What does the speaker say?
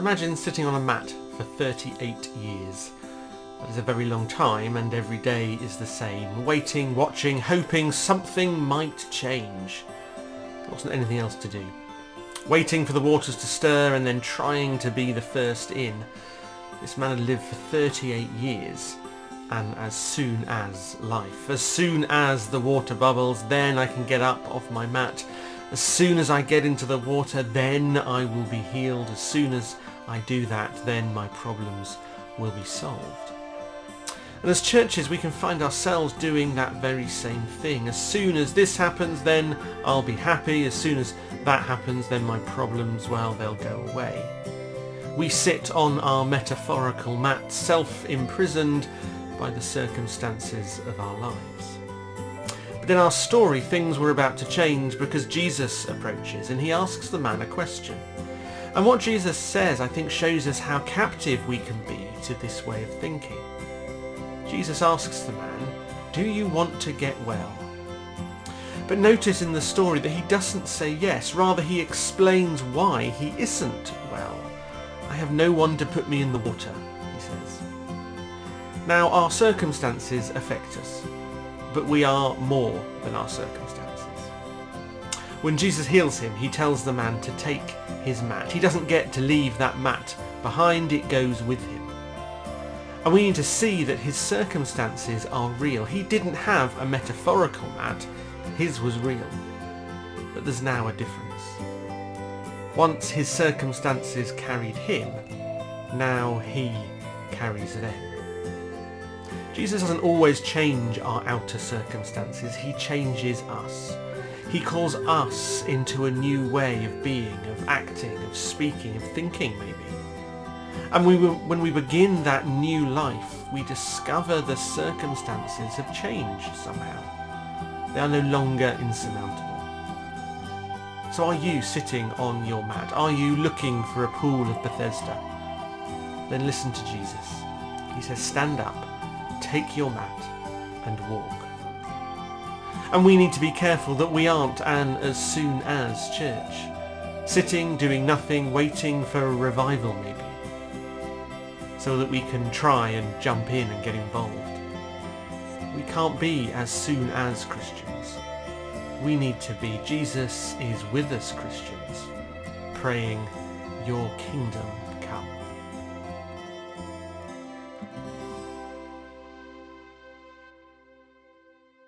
Imagine sitting on a mat for 38 years. That is a very long time, and every day is the same. Waiting, watching, hoping something might change. There wasn't anything else to do. Waiting for the waters to stir and then trying to be the first in. This man had lived for 38 years, and as soon as life, as soon as the water bubbles, then I can get up off my mat. As soon as I get into the water, then I will be healed. As soon as I do that, then my problems will be solved. And as churches, we can find ourselves doing that very same thing. As soon as this happens, then I'll be happy. As soon as that happens, then my problems, well, they'll go away. We sit on our metaphorical mat, self-imprisoned by the circumstances of our lives. But in our story, things were about to change because Jesus approaches and he asks the man a question. And what Jesus says, I think, shows us how captive we can be to this way of thinking. Jesus asks the man, "Do you want to get well?" But notice in the story that he doesn't say yes. Rather, he explains why he isn't well. "I have no one to put me in the water," he says. Now, our circumstances affect us, but we are more than our circumstances. When Jesus heals him, he tells the man to take his mat. He doesn't get to leave that mat behind, it goes with him. And we need to see that his circumstances are real. He didn't have a metaphorical mat, his was real. But there's now a difference. Once his circumstances carried him, now he carries them. Jesus doesn't always change our outer circumstances, he changes us. He calls us into a new way of being, of acting, of speaking, of thinking maybe. And when we begin that new life, we discover the circumstances have changed somehow. They are no longer insurmountable. So are you sitting on your mat? Are you looking for a pool of Bethesda? Then listen to Jesus. He says, stand up, take your mat and walk. And we need to be careful that we aren't an as soon as church. Sitting, doing nothing, waiting for a revival maybe. So that we can try and jump in and get involved. We can't be as soon as Christians. We need to be Jesus is with us Christians, praying, your kingdom come.